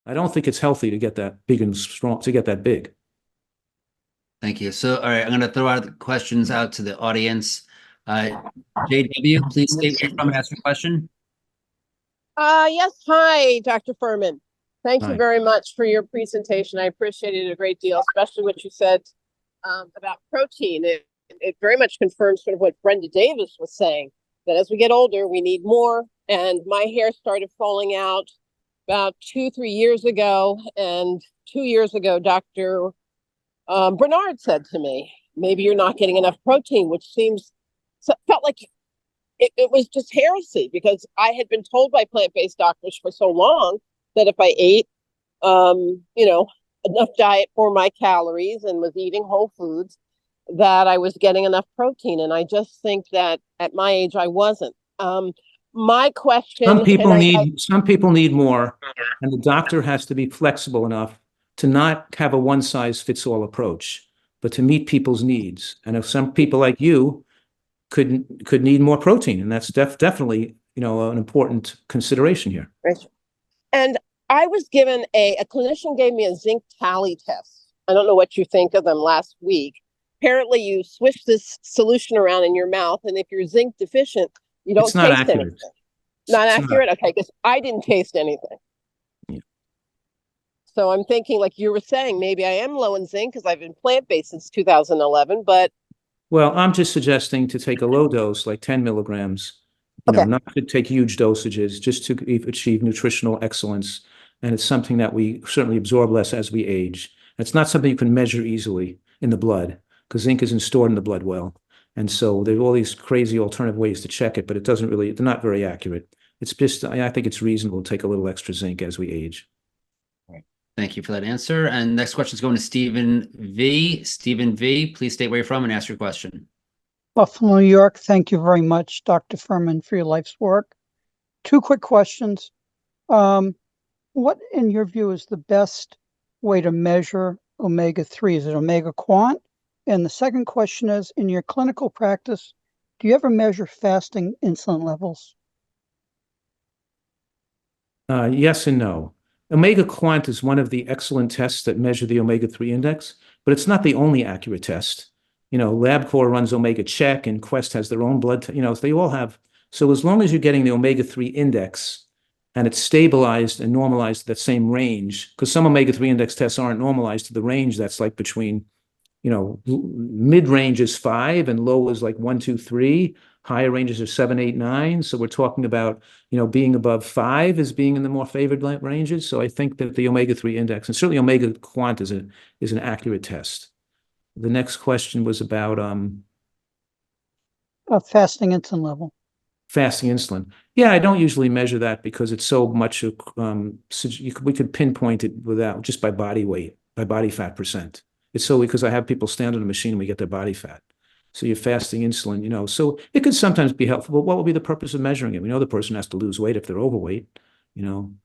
I don't think it's healthy to get that big and strong, to get that big. Thank you. So, all right, I'm going to throw out the questions out to the audience. JW, please state where you're from and ask your question. Yes. Hi, Dr. Fuhrman. Thank you Hi. very much for your presentation. I appreciated it a great deal, especially what you said about protein. It very much confirms sort of what Brenda Davis was saying, that as we get older, we need more. And my hair started falling out about 2-3 years ago. And 2 years ago, Dr. Bernard said to me, maybe you're not getting enough protein, which felt like it was just heresy, because I had been told by plant-based doctors for so long that if I ate, enough diet for my calories and was eating whole foods, that I was getting enough protein. And I just think that at my age, I wasn't. My question. Some people need more, and the doctor has to be flexible enough to not have a one-size-fits-all approach, but to meet people's needs. And if some people like you could need more protein, and that's definitely an important consideration here. And I was given a clinician gave me a zinc tally test. I don't know what you think of them last week. Apparently, you swish this solution around in your mouth, and if you're zinc deficient, you don't taste anything. Not accurate? Okay, because I didn't taste anything. Yeah. So I'm thinking, like you were saying, maybe I am low in zinc because I've been plant-based since 2011, but. Well, I'm just suggesting to take a low dose, like 10 milligrams, not to take huge dosages, just to achieve nutritional excellence. And it's something that we certainly absorb less as we age. It's not something you can measure easily in the blood, because zinc isn't stored in the blood well. And so there are all these crazy alternative ways to check it, but they're not very accurate. It's just, I think it's reasonable to take a little extra zinc as we age. Thank you for that answer. And next question is going to Stephen V. Stephen V., please state where you're from and ask your question. Buffalo, New York. Thank you very much, Dr. Fuhrman, for your life's work. 2 quick questions. What, in your view, is the best way to measure omega-3? Is it omega quant? And the second question is, in your clinical practice, do you ever measure fasting insulin levels? Yes and no. Omega quant is one of the excellent tests that measure the omega-3 index, but it's not the only accurate test. LabCorp runs omega check, and Quest has their own blood. They all have. So as long as you're getting the omega-3 index and it's stabilized and normalized to that same range, because some omega-3 index tests aren't normalized to the range that's like between, mid-range is 5 and low is like 1, 2, 3. Higher ranges are 7, 8, 9. So we're talking about, being above 5 as being in the more favored ranges. So I think that the omega-3 index, and certainly omega quant, is an accurate test. The next question was about fasting insulin level. Fasting insulin. Yeah, I don't usually measure that because it's so much. We could pinpoint it just by body weight, by body fat percent. It's so because I have people stand on a machine and we get their body fat. So you're fasting insulin, so it could sometimes be helpful. But what would be the purpose of measuring it? We know the person has to lose weight if they're overweight, and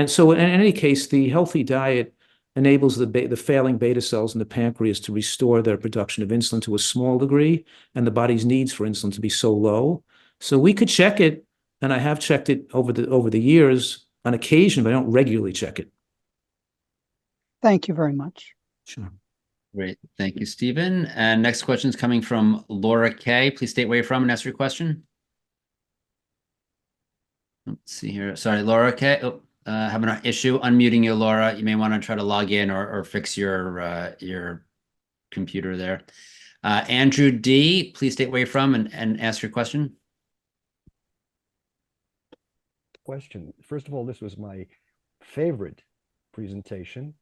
so in any case, the healthy diet enables the failing beta cells in the pancreas to restore their production of insulin to a small degree, and the body's needs for insulin to be so low. So we could check it, and I have checked it over the years on occasion, but I don't regularly check it. Thank you very much. Sure. Great. Thank you, Stephen. And next question is coming from Laura K. Please state where you're from and ask your question. Let's see here. Sorry, Laura K. Having an issue unmuting you, Laura. You may want to try to log in or fix your computer there. Andrew D., please state where you're from and ask your question. First of all, this was my favorite presentation,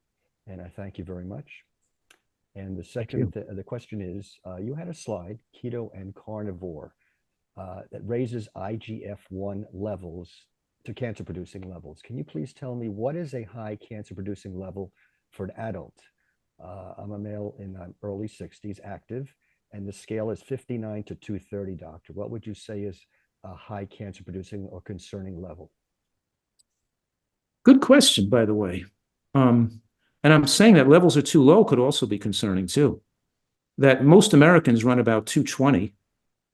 and I thank you very much. And the second, the question is, you had a slide, keto and carnivore, that raises IGF-1 levels to cancer-producing levels. Can you please tell me what is a high cancer-producing level for an adult? I'm a male in my early 60s, active, and the scale is 59 to 230, doctor. What would you say is a high cancer-producing or concerning level? Good question, by the way. And I'm saying that levels are too low could also be concerning too. That most Americans run about 220,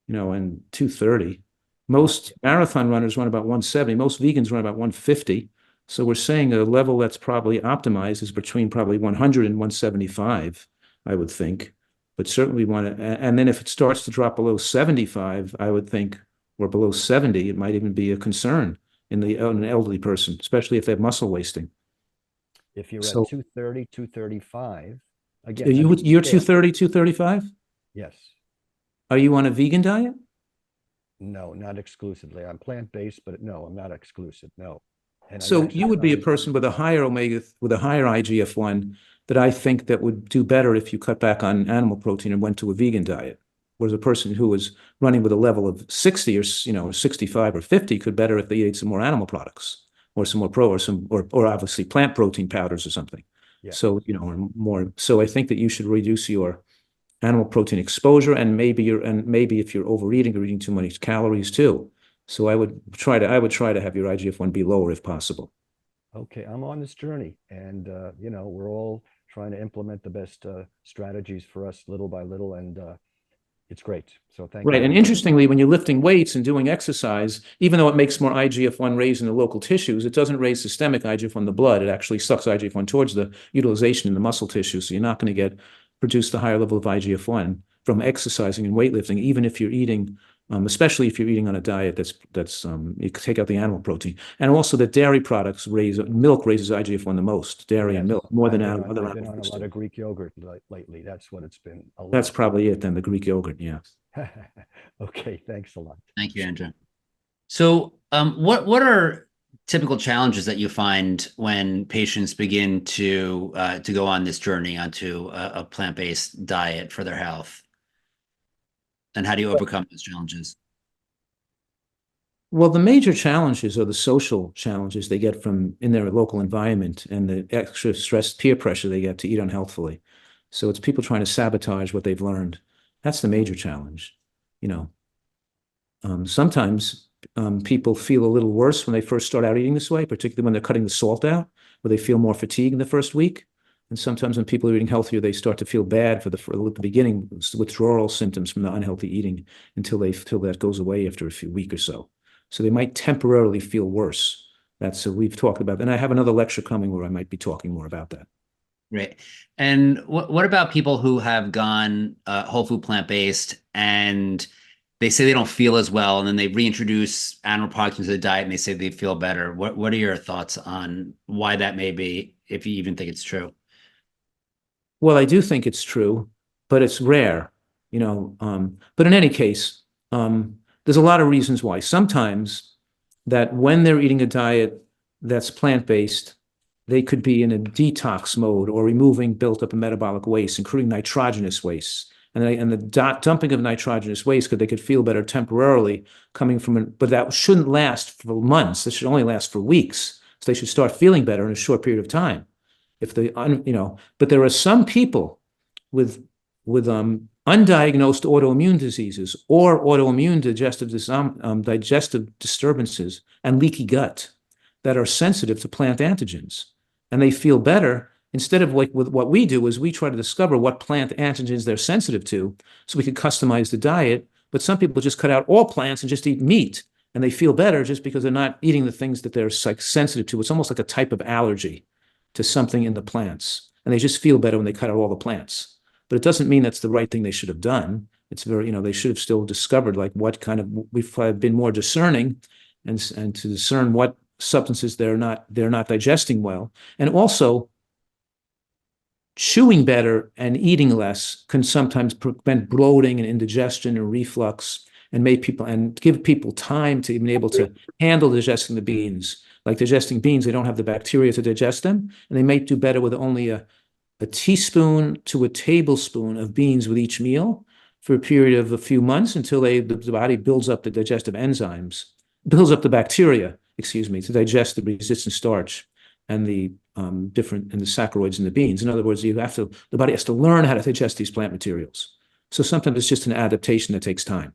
and 230. Most marathon runners run about 170. Most vegans run about 150. So we're saying a level that's probably optimized is between probably 100 and 175, I would think. But certainly and then if it starts to drop below 75, I would think, or below 70, it might even be a concern in an elderly person, especially if they have muscle wasting. If you're So at 230, 235, again, you're scale. 230, 235? Yes. Are you on a vegan diet? No, not exclusively. I'm plant-based, but no, I'm not exclusive. No. And I So don't you would be a exercise. person with a higher with a higher IGF-1 that I think that would do better if you cut back on animal protein and went to a vegan diet. Whereas a person who was running with a level of 60 or 65 or 50 could better if they ate some more animal products or some more or obviously plant protein powders or something. Yeah. So, or more. So I think that you should reduce your animal protein exposure, and maybe if you're overeating or eating too many calories too. So I would try to have your IGF-1 be lower if possible. Okay, I'm on this journey, and we're all trying to implement the best strategies for us little by little, and it's great. So thank you. Right. And interestingly, when you're lifting weights and doing exercise, even though it makes more IGF-1 raise in the local tissues, it doesn't raise systemic IGF-1 in the blood. It actually sucks IGF-1 towards the utilization in the muscle tissue. So you're not going to produce the higher level of IGF-1 from exercising and weightlifting, even if you're eating, especially if you're eating on a diet that's you take out the animal protein. And also that dairy products milk raises IGF-1 the most, dairy and milk, more than other I've been animal on a foods lot do. of Greek yogurt lately. That's what it's been. A lot. That's probably it then, the Greek yogurt, yeah. Okay, thanks a lot. Thank you, Andrew. So, what are typical challenges that you find when patients begin to go on this journey onto a plant-based diet for their health? And how do you overcome those challenges? Well, the major challenges are the social challenges they get from in their local environment and the extra stress, peer pressure they get to eat unhealthfully. So it's people trying to sabotage what they've learned. That's the major challenge. Sometimes people feel a little worse when they first start out eating this way, particularly when they're cutting the salt out, where they feel more fatigue in the first week. And sometimes when people are eating healthier, they start to feel bad for the beginning, withdrawal symptoms from the unhealthy eating until that goes away after a week or so. So they might temporarily feel worse. That's what we've talked about. And I have another lecture coming where I might be talking more about that. Great. And what about people who have gone whole food plant-based and they say they don't feel as well, and then they reintroduce animal products into the diet and they say they feel better? What are your thoughts on why that may be, if you even think it's true? Well, I do think it's true, but it's rare, but in any case, there's a lot of reasons why. Sometimes that when they're eating a diet that's plant-based, they could be in a detox mode or removing built-up metabolic waste, including nitrogenous waste. And the dumping of nitrogenous waste, they could feel better temporarily coming from but that shouldn't last for months. This should only last for weeks. So they should start feeling better in a short period of time. But there are some people with undiagnosed autoimmune diseases or autoimmune digestive disturbances and leaky gut that are sensitive to plant antigens, and they feel better. Instead of with what we do is we try to discover what plant antigens they're sensitive to so we can customize the diet. But some people just cut out all plants and just eat meat, and they feel better just because they're not eating the things that they're sensitive to. It's almost like a type of allergy to something in the plants, and they just feel better when they cut out all the plants. But it doesn't mean that's the right thing they should have done. It's they should have still discovered we've been more discerning and to discern what substances they're not digesting well. And also chewing better and eating less can sometimes prevent bloating and indigestion and reflux and give people time to be able to handle digesting the beans. Like digesting beans, they don't have the bacteria to digest them, and they may do better with only a teaspoon to a tablespoon of beans with each meal for a period of a few months until the body builds up the digestive enzymes, builds up the bacteria, to digest the resistant starch and the saccharoids in the beans. In other words, the body has to learn how to digest these plant materials. So sometimes it's just an adaptation that takes time.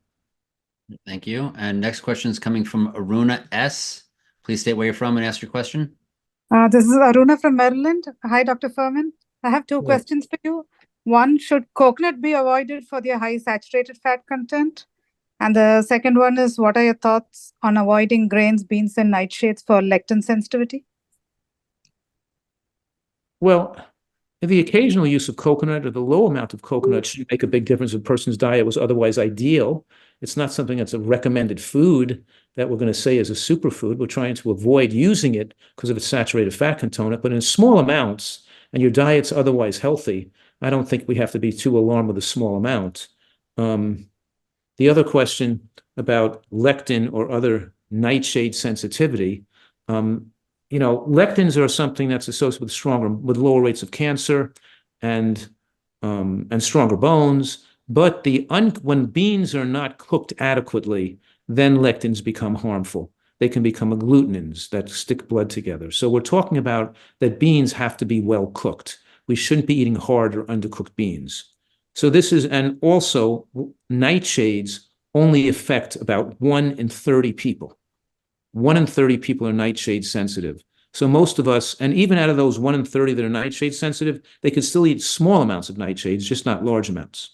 Thank you. And next question is coming from Aruna S. Please state where you're from and ask your question. This is Aruna from Maryland. Hi, Dr. Fuhrman. I have two questions for you. One, should coconut be avoided for their high saturated fat content? And the second one is, what are your thoughts on avoiding grains, beans, and nightshades for lectin sensitivity? Well, the occasional use of coconut or the low amount of coconut should make a big difference if a person's diet was otherwise ideal. It's not something that's a recommended food that we're going to say is a superfood. We're trying to avoid using it because of its saturated fat component, but in small amounts, and your diet's otherwise healthy, I don't think we have to be too alarmed with a small amount. The other question about lectin or other nightshade sensitivity, lectins are something that's associated with lower rates of cancer and stronger bones. But when beans are not cooked adequately, then lectins become harmful. They can become agglutinins that stick blood together. So we're talking about that beans have to be well cooked. We shouldn't be eating hard or undercooked beans. So and also nightshades only affect about 1 in 30 people. 1 in 30 people are nightshade sensitive. So most of us, and even out of those 1 in 30 that are nightshade sensitive, they could still eat small amounts of nightshades, just not large amounts.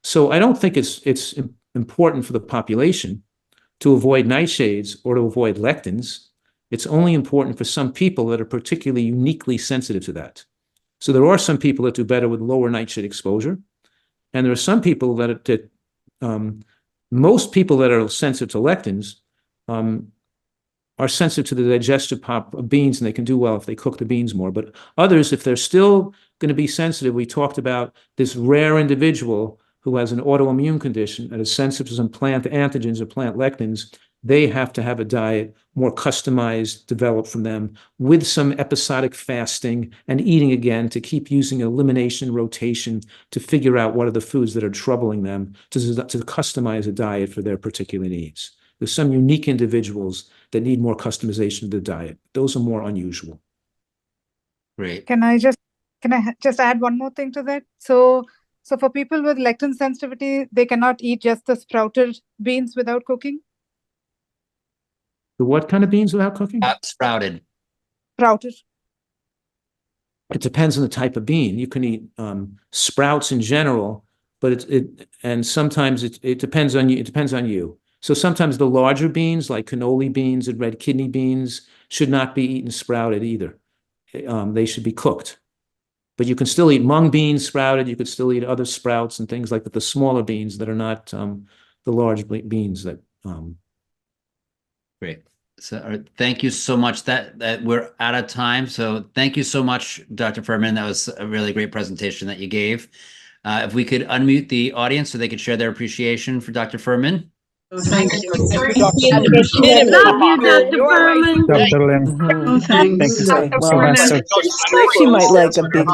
So I don't think it's important for the population to avoid nightshades or to avoid lectins. It's only important for some people that are particularly uniquely sensitive to that. So there are some people that do better with lower nightshade exposure. And there are some people most people that are sensitive to lectins are sensitive to the digestive pop of beans, and they can do well if they cook the beans more. But others, if they're still going to be sensitive, we talked about this rare individual who has an autoimmune condition and is sensitive to some plant antigens or plant lectins. They have to have a diet more customized, developed from them, with some episodic fasting and eating again to keep using elimination rotation to figure out what are the foods that are troubling them to customize a diet for their particular needs. There's some unique individuals that need more customization of the diet. Those are more unusual. Great. Can I just add one more thing to that? So for people with lectin sensitivity, they cannot eat just the sprouted beans without cooking? The what kind of beans without cooking? Sprouted. Sprouted. It depends on the type of bean. You can eat sprouts in general, but sometimes it depends on you. It depends on you. So sometimes the larger beans, like cannoli beans and red kidney beans, should not be eaten sprouted either. They should be cooked. But you can still eat mung beans sprouted. You could still eat other sprouts and things like that. The smaller beans that are not the large beans that. Great. So thank you so much. That we're out of time. So thank you so much, Dr. Fuhrman. That was a really great presentation that you gave. If we could unmute the audience so they could share their appreciation for Dr. Fuhrman. Thank you. Love you, Dr. Fuhrman. Dr. Lim. Oh, thanks. Thank you so Dr. so much, sir. Fuhrman. She might like a big